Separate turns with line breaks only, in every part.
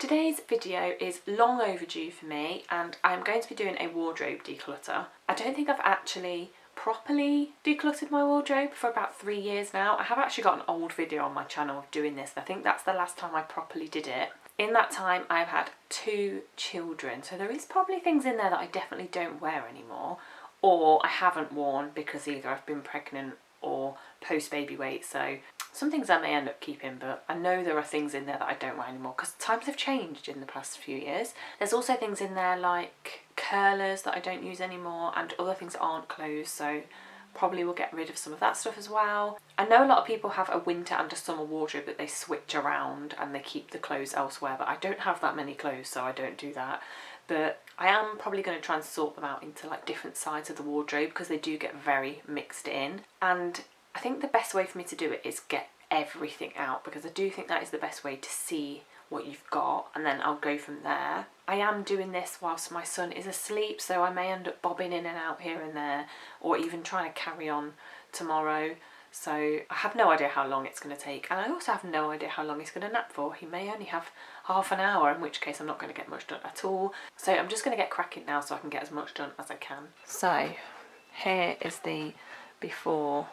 Today's video is long overdue for me and I'm going to be doing a wardrobe declutter. I don't think I've actually properly decluttered my wardrobe for about 3 years now. I have actually got an old video on my channel of doing this. I think that's the last time I properly did it. In that time I've had 2 children, so there is probably things in there that I definitely don't wear anymore, or I haven't worn because either I've been pregnant or post baby weight. So some things I may end up keeping, but I know there are things in there that I don't wear anymore because times have changed in the past few years. There's also things in there like curlers that I don't use anymore and other things that aren't clothes, so probably will get rid of some of that stuff as well. I know a lot of people have a winter and a summer wardrobe that they switch around and they keep the clothes elsewhere, but I don't have that many clothes, so I don't do that. But I am probably going to try and sort them out into like different sides of the wardrobe because they do get very mixed in, and I think the best way for me to do it is get everything out, because I do think that is the best way to see what you've got, and then I'll go from there. I am doing this whilst my son is asleep, so I may end up bobbing in and out here and there, or even trying to carry on tomorrow. So I have no idea how long it's going to take, and I also have no idea how long he's going to nap for. He may only have half an hour, in which case I'm not going to get much done at all. So I'm just going to get cracking now so I can get as much done as I can. So here is the before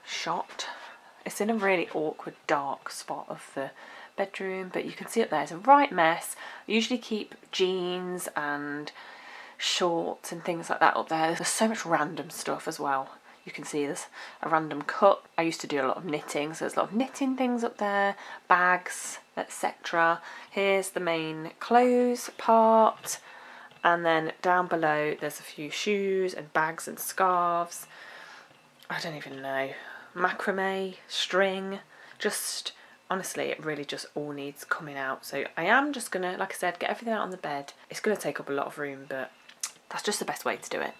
shot. It's in a really awkward dark spot of the bedroom, but you can see up there it's a right mess. I usually keep jeans and shorts and things like that up there. There's so much random stuff as well. You can see there's a random cup. I used to do a lot of knitting, so there's a lot of knitting things up there, bags, etc. Here's the main clothes part, and then down below there's a few shoes and bags and scarves. I don't even know. Macrame, string, just honestly it really just all needs coming out. So I am just gonna, like I said, get everything out on the bed. It's gonna take up a lot of room, but that's just the best way to do it.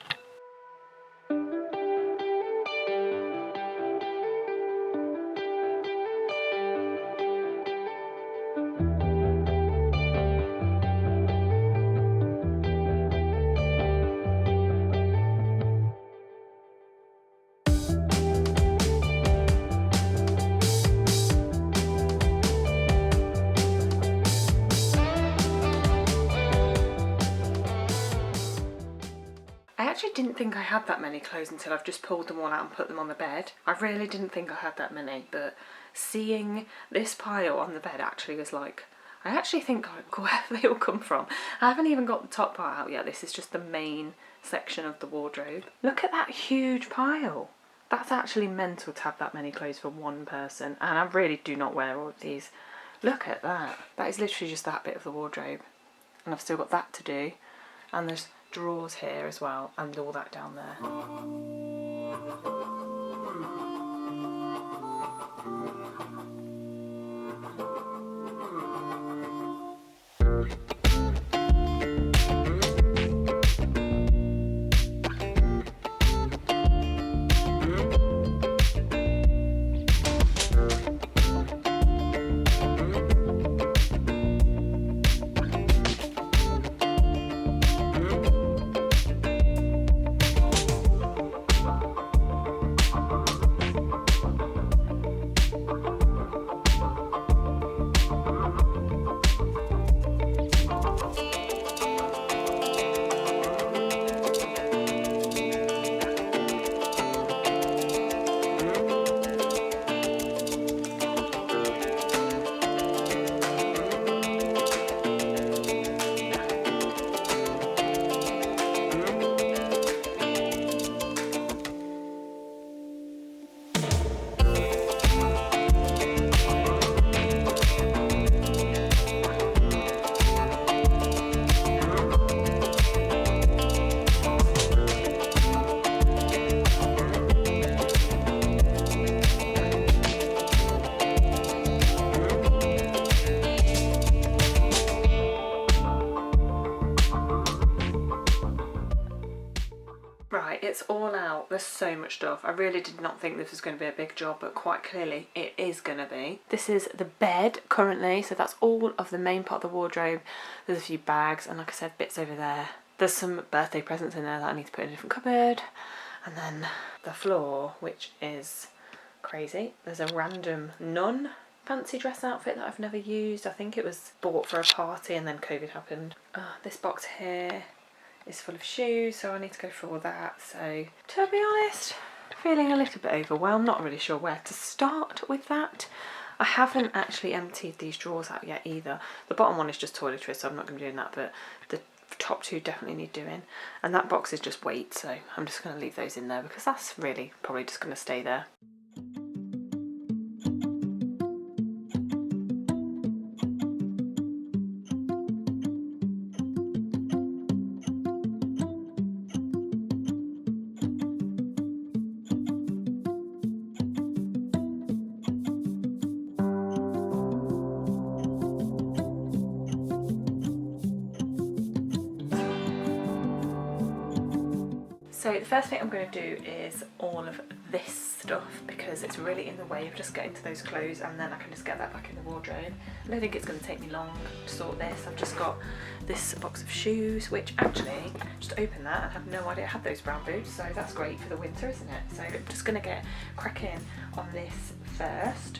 I actually didn't think I had that many clothes until I've just pulled them all out and put them on the bed. I really didn't think I had that many, but seeing this pile on the bed actually was like, I actually think where they all come from. I haven't even got the top part out yet. This is just the main section of the wardrobe. Look at that huge pile. That's actually mental to have that many clothes for one person, and I really do not wear all of these. Look at that. That is literally just that bit of the wardrobe, and I've still got that to do, and there's drawers here as well, and all that down there. Right, it's all out. There's so much stuff. I really did not think this was going to be a big job, but quite clearly it is going to be. This is the bed currently, so that's all of the main part of the wardrobe. There's a few bags and, like I said, bits over there. There's some birthday presents in there that I need to put in a different cupboard. And then the floor, which is crazy. There's a random nun fancy dress outfit that I've never used. I think it was bought for a party and then COVID happened. This box here is full of shoes, so I need to go through all that. So to be honest, feeling a little bit overwhelmed, not really sure where to start with that. I haven't actually emptied these drawers out yet either. The bottom one is just toiletries, so I'm not going to be doing that, but the top two definitely need doing. And that box is just weight, so I'm just going to leave those in there because that's really probably just going to stay there. So the first thing I'm going to do is all of this stuff because it's really in the way of just getting to those clothes, and then I can just get that back in the wardrobe. I don't think it's going to take me long to sort this. I've just got this box of shoes, which actually, just open that and have no idea I had those brown boots, so that's great for the winter, isn't it? So I'm just going to get cracking on this first.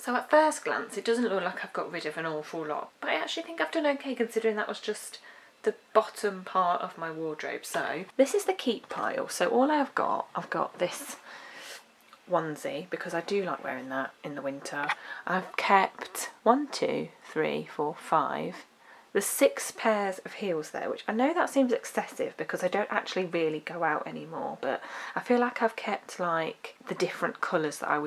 So at first glance it doesn't look like I've got rid of an awful lot, but I actually think I've done okay considering that was just the bottom part of my wardrobe. So this is the keep pile. So all I've got this onesie because I do like wearing that in the winter. I've kept 1, 2, 3, 4, 5. There's 6 pairs of heels there, which I know that seems excessive because I don't actually really go out anymore, but I feel like I've kept like the different colours that I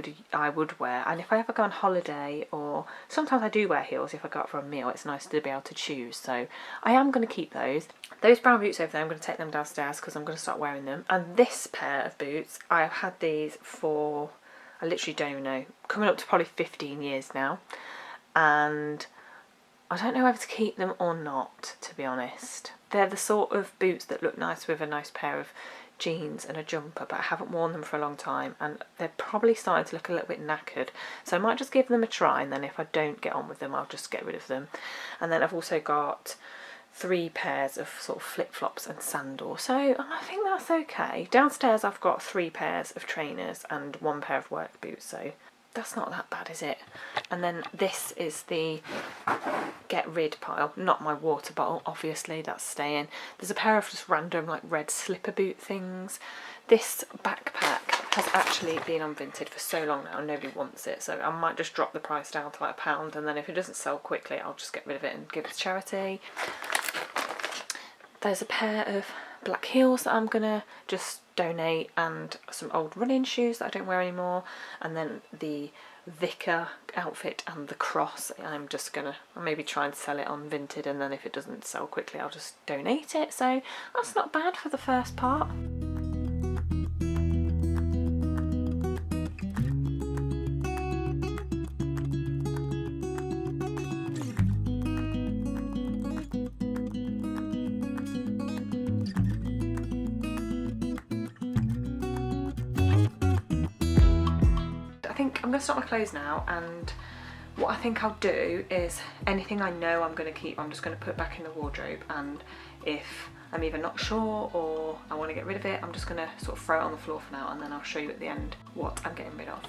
would wear. And if I ever go on holiday, or sometimes I do wear heels if I go out for a meal, it's nice to be able to choose. So I am going to keep those. Those brown boots over there, I'm going to take them downstairs because I'm going to start wearing them. And this pair of boots, I've had these for, I literally don't even know, coming up to probably 15 years now. And I don't know whether to keep them or not, to be honest. They're the sort of boots that look nice with a nice pair of jeans and a jumper, but I haven't worn them for a long time and they're probably starting to look a little bit knackered. So I might just give them a try, and then if I don't get on with them, I'll just get rid of them. And then I've also got 3 pairs of sort of flip-flops and sandals, so I think that's okay. Downstairs I've got 3 pairs of trainers and 1 pair of work boots, so that's not that bad, is it? And then this is the get rid pile, not my water bottle, obviously, that's staying. There's a pair of just random like red slipper boot things. This backpack has actually been on Vinted for so long now and nobody wants it, so I might just drop the price down to like £1, and then if it doesn't sell quickly I'll just get rid of it and give it to charity. There's a pair of black heels that I'm gonna just donate, and some old running shoes that I don't wear anymore, and then the vicar outfit and the cross. I'm just gonna maybe try and sell it on Vinted, and then if it doesn't sell quickly I'll just donate it. So that's not bad for the first part. I'm going to start my clothes now, and what I think I'll do is anything I know I'm going to keep, I'm just going to put back in the wardrobe, and if I'm either not sure or I want to get rid of it, I'm just going to sort of throw it on the floor for now, and then I'll show you at the end what I'm getting rid of.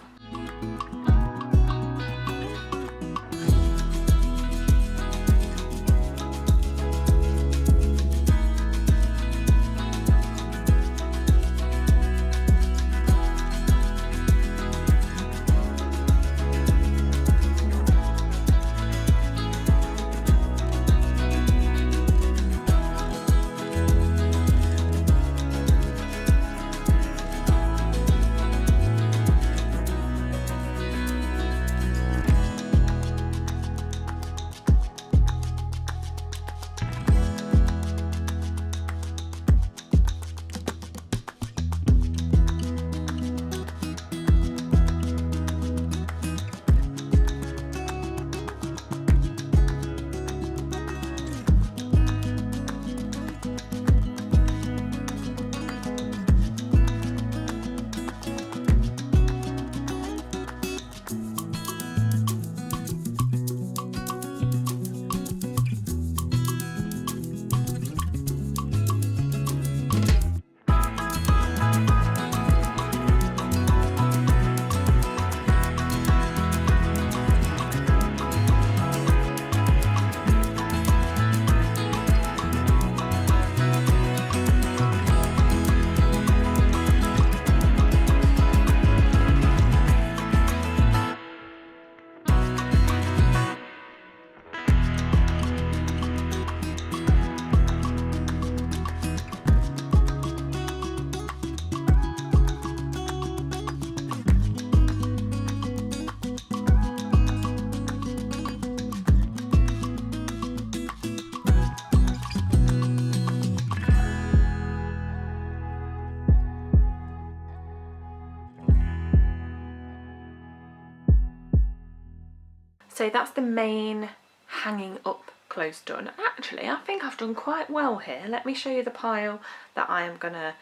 So that's the main hanging up clothes done. Actually, I think I've done quite well here. Let me show you the pile that I am going to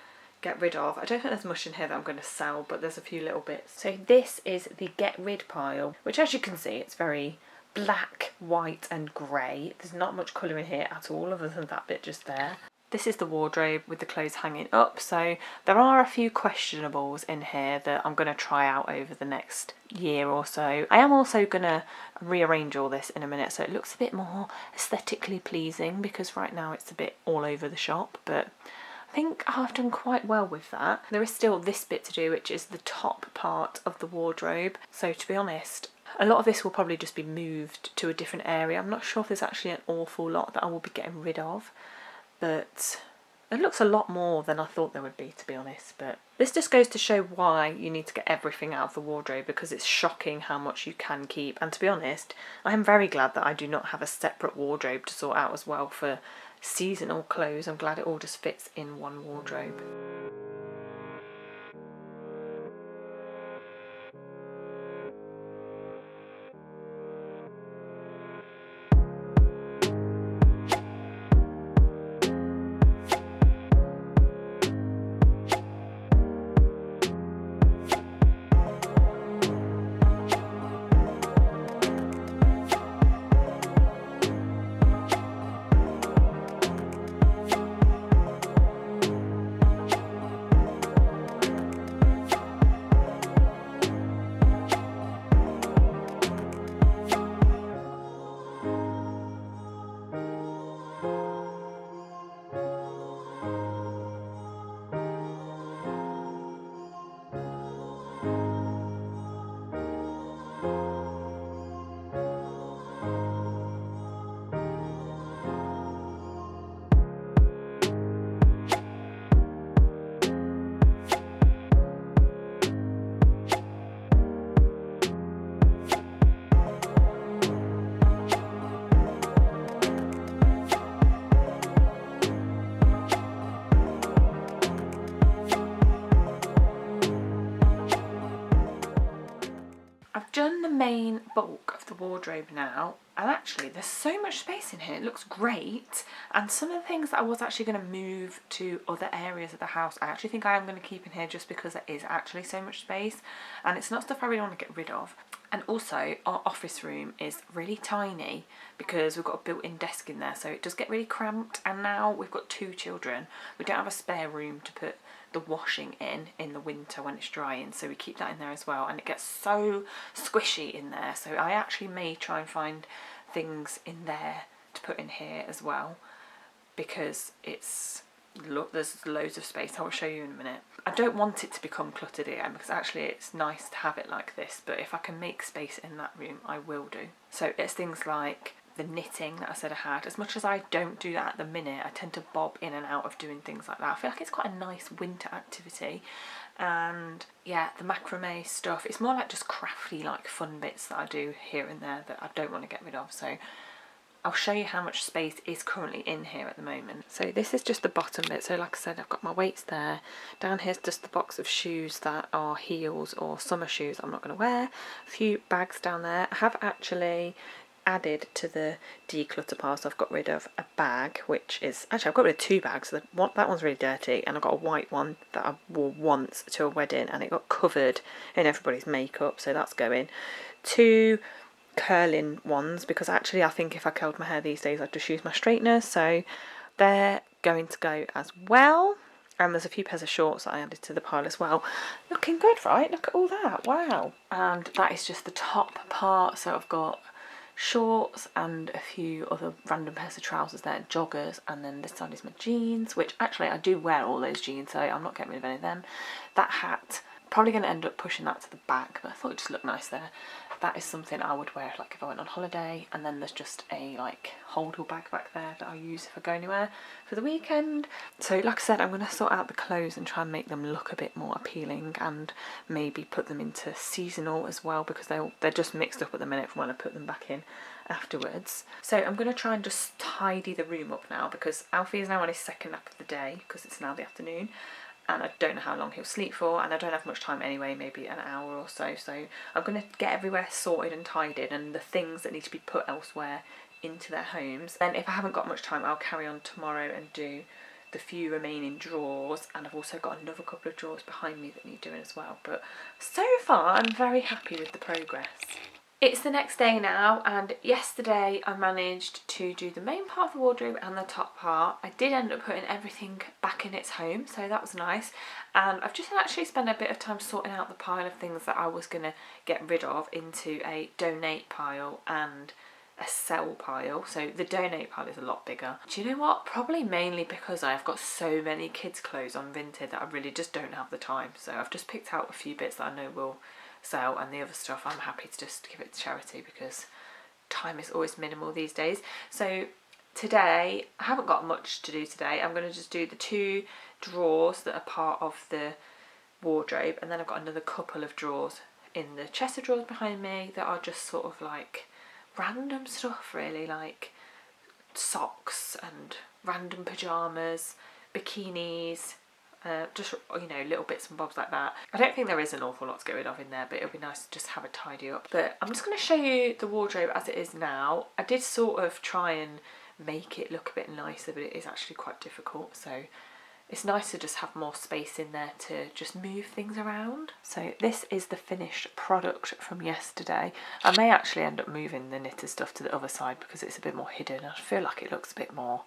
get rid of. I don't think there's much in here that I'm going to sell, but there's a few little bits. So this is the get rid pile, which as you can see, it's very black, white and grey. There's not much colour in here at all other than that bit just there. This is the wardrobe with the clothes hanging up, so there are a few questionables in here that I'm going to try out over the next year or so. I am also going to rearrange all this in a minute so it looks a bit more aesthetically pleasing, because right now it's a bit all over the shop, but I think I've done quite well with that. There is still this bit to do, which is the top part of the wardrobe. So to be honest, a lot of this will probably just be moved to a different area. I'm not sure if there's actually an awful lot that I will be getting rid of, but it looks a lot more than I thought there would be, to be honest. But this just goes to show why you need to get everything out of the wardrobe, because it's shocking how much you can keep. And to be honest, I am very glad that I do not have a separate wardrobe to sort out as well for seasonal clothes. I'm glad it all just fits in one wardrobe. I've done the main bulk of the wardrobe now, and actually there's so much space in here, it looks great. And some of the things that I was actually going to move to other areas of the house, I actually think I am going to keep in here just because there is actually so much space, and it's not stuff I really want to get rid of. And also our office room is really tiny because we've got a built-in desk in there, so it does get really cramped. And now we've got 2 children, we don't have a spare room to put the washing in the winter when it's drying, so we keep that in there as well, and it gets so squishy in there, so I actually may try and find things in there to put in here as well, because it's, look, there's loads of space. I will show you in a minute. I don't want it to become cluttered again, because actually it's nice to have it like this, but if I can make space in that room I will do. So it's things like the knitting that I said I had. As much as I don't do that at the minute, I tend to bob in and out of doing things like that. I feel like it's quite a nice winter activity. And yeah, the macrame stuff, it's more like just crafty, like fun bits that I do here and there that I don't want to get rid of. So I'll show you how much space is currently in here at the moment. So this is just the bottom bit. So like I said, I've got my weights there. Down here's just the box of shoes that are heels or summer shoes I'm not going to wear. A few bags down there. I have actually added to the declutter pile, so I've got rid of a bag, which is, actually I've got rid of 2 bags. So that one's really dirty, and I've got a white one that I wore once to a wedding and it got covered in everybody's makeup, so that's going. 2 curling ones, because actually I think if I curled my hair these days I'd just use my straightener, so they're going to go as well. And there's a few pairs of shorts that I added to the pile as well. Looking good, right? Look at all that, wow. And that is just the top part, so I've got shorts and a few other random pairs of trousers there, joggers, and then this side is my jeans, which actually I do wear all those jeans, so I'm not getting rid of any of them. That hat, probably going to end up pushing that to the back, but I thought it just looked nice there. That is something I would wear like if I went on holiday. And then there's just a like holdall bag back there that I use if I go anywhere for the weekend. So like I said, I'm going to sort out the clothes and try and make them look a bit more appealing, and maybe put them into seasonal as well, because they're just mixed up at the minute from when I put them back in afterwards. So I'm going to try and just tidy the room up now, because Alfie is now on his second nap of the day because it's now the afternoon, and I don't know how long he'll sleep for, and I don't have much time anyway, maybe an hour or so. So I'm going to get everywhere sorted and tidied, and the things that need to be put elsewhere into their homes. Then if I haven't got much time, I'll carry on tomorrow and do the few remaining drawers, and I've also got another couple of drawers behind me that need doing as well. But so far I'm very happy with the progress. It's the next day now, and yesterday I managed to do the main part of the wardrobe and the top part. I did end up putting everything back in its home, so that was nice. And I've just actually spent a bit of time sorting out the pile of things that I was going to get rid of into a donate pile and a sell pile. So the donate pile is a lot bigger. Do you know what? Probably mainly because I've got so many kids' clothes on Vinted that I really just don't have the time. So I've just picked out a few bits that I know will sell, and the other stuff I'm happy to just give it to charity because time is always minimal these days. So today, I haven't got much to do today. I'm going to just do the 2 drawers that are part of the wardrobe, and then I've got another couple of drawers in the chest of drawers behind me that are just sort of like random stuff really, like socks and random pyjamas, bikinis, just, you know, little bits and bobs like that. I don't think there is an awful lot to get rid of in there, but it'll be nice to just have a tidy up. But I'm just going to show you the wardrobe as it is now. I did sort of try and make it look a bit nicer, but it is actually quite difficult. So it's nice to just have more space in there to just move things around. So this is the finished product from yesterday. I may actually end up moving the knitted stuff to the other side because it's a bit more hidden. I feel like it looks a bit more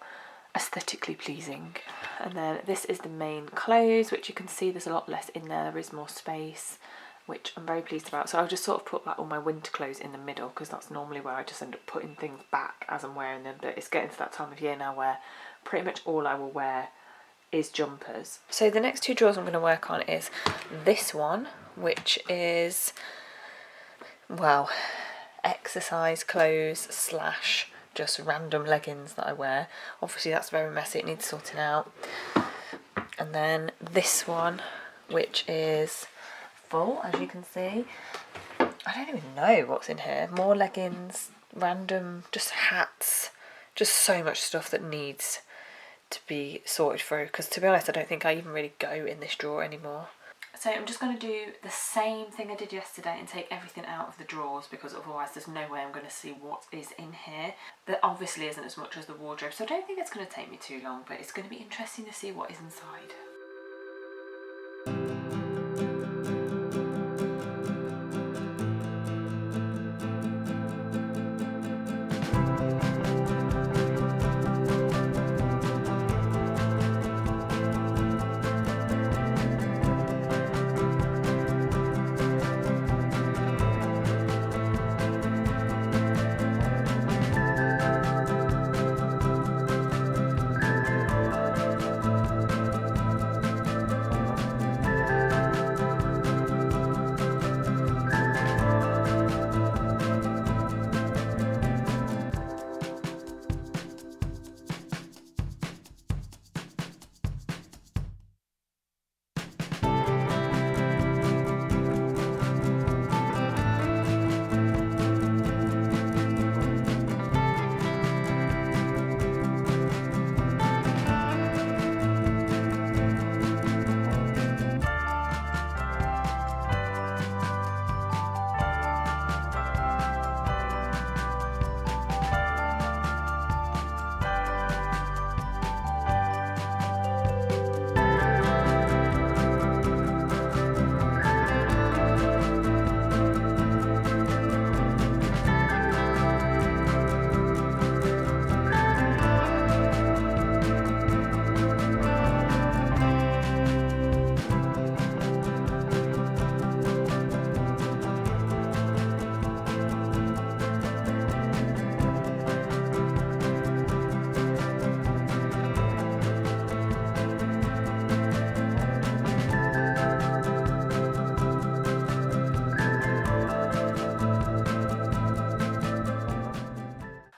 aesthetically pleasing. And then this is the main clothes, which you can see there's a lot less in there. There is more space, which I'm very pleased about. So I'll just sort of put like all my winter clothes in the middle because that's normally where I just end up putting things back as I'm wearing them. But it's getting to that time of year now where pretty much all I will wear is jumpers. So the next 2 drawers I'm going to work on is this one, which is, well, exercise clothes slash just random leggings that I wear. Obviously that's very messy, it needs sorting out. And then this one, which is full, as you can see. I don't even know what's in here. More leggings, random, just hats, just so much stuff that needs to be sorted through, because to be honest I don't think I even really go in this drawer anymore. So I'm just going to do the same thing I did yesterday and take everything out of the drawers, because otherwise there's no way I'm going to see what is in here. There obviously isn't as much as the wardrobe, so I don't think it's going to take me too long, but it's going to be interesting to see what is inside.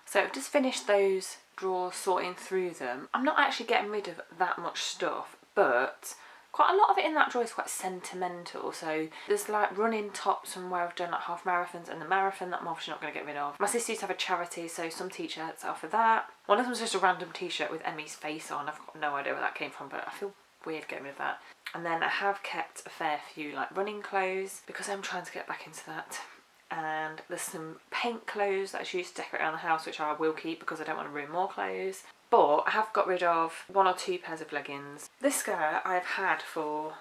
So I've just finished those drawers, sorting through them. I'm not actually getting rid of that much stuff, but quite a lot of it in that drawer is quite sentimental. So there's like running tops from where I've done like half marathons and the marathon that I'm obviously not going to get rid of. My sister used to have a charity, so some t-shirts are for that. One of them's just a random t-shirt with Emmy's face on. I've got no idea where that came from, but I feel weird getting rid of that. And then I have kept a fair few like running clothes because I'm trying to get back into that. And there's some paint clothes that I used to decorate around the house, which I will keep because I don't want to ruin more clothes. But I have got rid of 1 or 2 pairs of leggings. This skirt I've had for,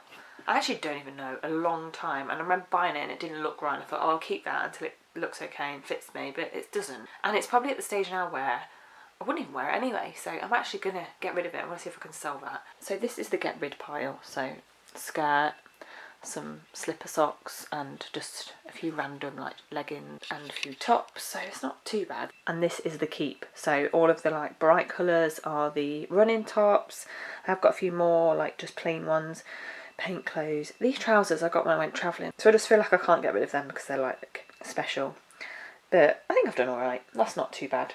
I actually don't even know, a long time. And I remember buying it and it didn't look right. And I thought, oh, I'll keep that until it looks okay and fits me, but it doesn't. And it's probably at the stage now where I wouldn't even wear it anyway. So I'm actually going to get rid of it. I want to see if I can sell that. So this is the get rid pile. So skirt, some slipper socks, and just a few random like leggings and a few tops, so it's not too bad. And this is the keep, so all of the like bright colours are the running tops. I've got a few more like just plain ones, paint clothes. These trousers I got when I went travelling, so I just feel like I can't get rid of them because they're like special, but I think I've done alright. That's not too bad.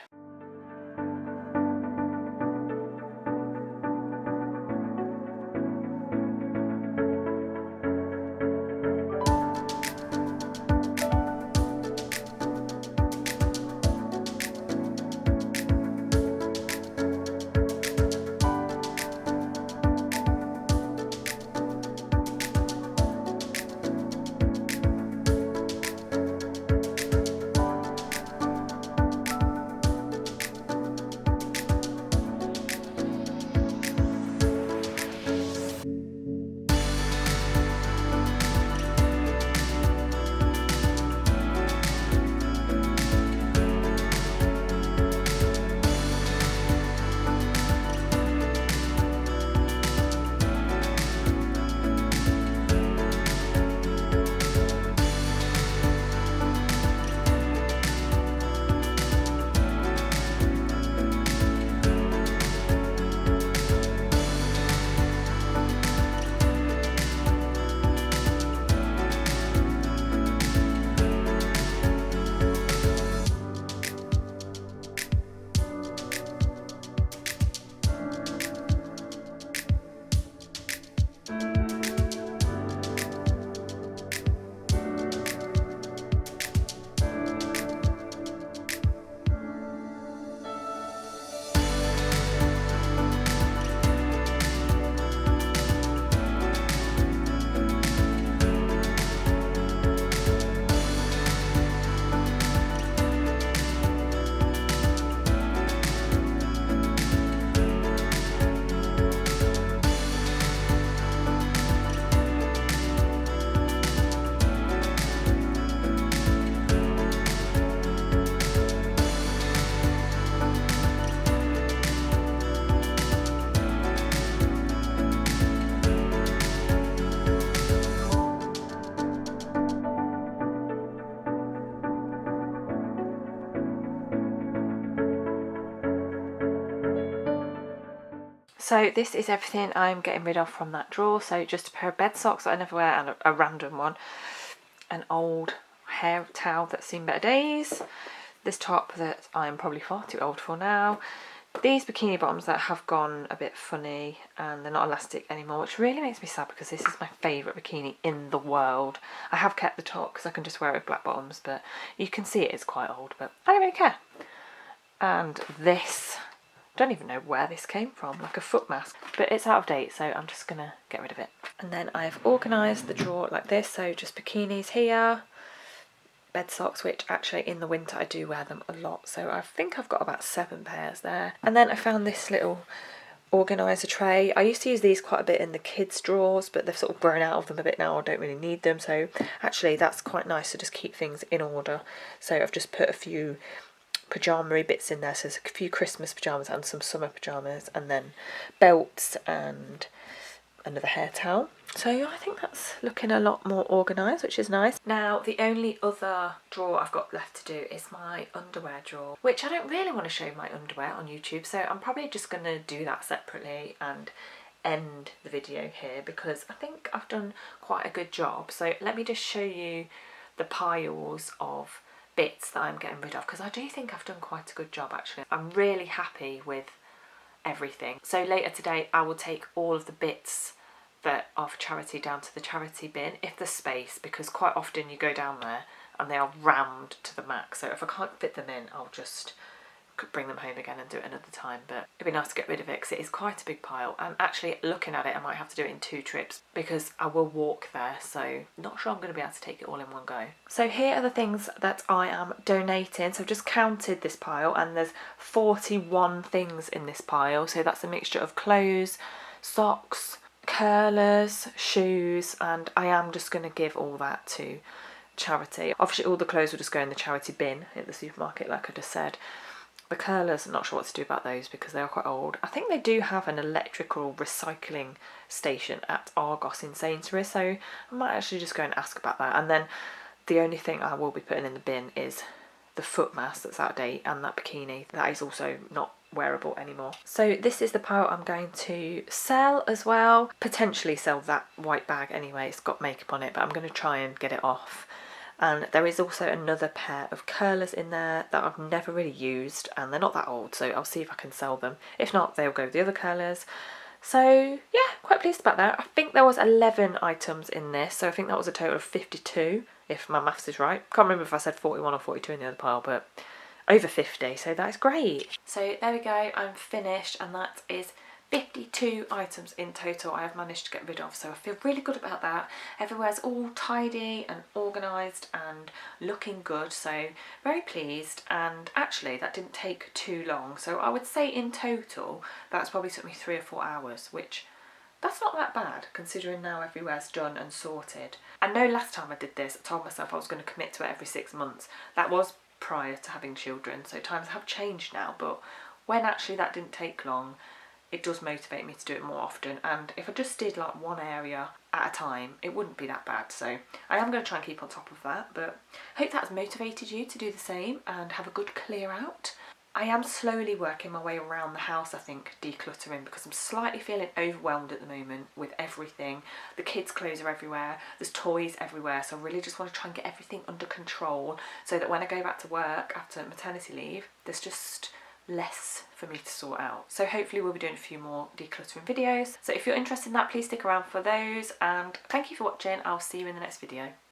So this is everything I'm getting rid of from that drawer. So just a pair of bed socks that I never wear and a random one. An old hair towel that's seen better days. This top that I'm probably far too old for now. These bikini bottoms that have gone a bit funny and they're not elastic anymore, which really makes me sad because this is my favourite bikini in the world. I have kept the top because I can just wear it with black bottoms, but you can see it is quite old, but I don't really care. And this, don't even know where this came from, like a foot mask, but it's out of date, so I'm just gonna get rid of it. And then I've organised the drawer like this, so just bikinis here, bed socks, which actually in the winter I do wear them a lot, so I think I've got about 7 pairs there. And then I found this little organiser tray. I used to use these quite a bit in the kids' drawers, but they've sort of grown out of them a bit now. I don't really need them, so actually that's quite nice to just keep things in order. So I've just put a few pyjama-y bits in there, so there's a few Christmas pyjamas and some summer pyjamas, and then belts and another hair towel. So I think that's looking a lot more organised, which is nice. Now the only other drawer I've got left to do is my underwear drawer, which I don't really want to show my underwear on YouTube, so I'm probably just going to do that separately and end the video here because I think I've done quite a good job. So let me just show you the piles of bits that I'm getting rid of, because I do think I've done quite a good job actually. I'm really happy with everything. So later today I will take all of the bits that are for charity down to the charity bin if there's space, because quite often you go down there and they are rammed to the max, so if I can't fit them in I'll just could bring them home again and do it another time, but it'd be nice to get rid of it because it is quite a big pile, and actually looking at it I might have to do it in 2 trips because I will walk there, so not sure I'm going to be able to take it all in one go. So here are the things that I am donating. So I've just counted this pile and there's 41 things in this pile, so that's a mixture of clothes, socks, curlers, shoes, and I am just going to give all that to charity. Obviously all the clothes will just go in the charity bin at the supermarket, like I just said. The curlers, I'm not sure what to do about those because they are quite old. I think they do have an electrical recycling station at Argos in Sainsbury's, so I might actually just go and ask about that. And then the only thing I will be putting in the bin is the foot mask that's out of date and that bikini that is also not wearable anymore. So this is the pile I'm going to sell as well. Potentially sell that white bag anyway, it's got makeup on it, but I'm going to try and get it off. And there is also another pair of curlers in there that I've never really used, and they're not that old, so I'll see if I can sell them. If not, they'll go with the other curlers. So yeah, quite pleased about that. I think there was 11 items in this, so I think that was a total of 52, if my maths is right. Can't remember if I said 41 or 42 in the other pile, but over 50, so that's great. So there we go, I'm finished, and that is 52 items in total I have managed to get rid of, so I feel really good about that. Everywhere's all tidy and organised and looking good, so very pleased. And actually that didn't take too long, so I would say in total that's probably took me 3 or 4 hours, which that's not that bad considering now everywhere's done and sorted. I know last time I did this I told myself I was going to commit to it every 6 months. That was prior to having children, so times have changed now, but when actually that didn't take long, it does motivate me to do it more often. And if I just did like one area at a time, it wouldn't be that bad. So I am going to try and keep on top of that, but I hope that's motivated you to do the same and have a good clear out. I am slowly working my way around the house, I think, decluttering, because I'm slightly feeling overwhelmed at the moment with everything. The kids' clothes are everywhere, there's toys everywhere, so I really just want to try and get everything under control so that when I go back to work after maternity leave, there's just less for me to sort out. So hopefully we'll be doing a few more decluttering videos. So if you're interested in that, please stick around for those, and thank you for watching. I'll see you in the next video.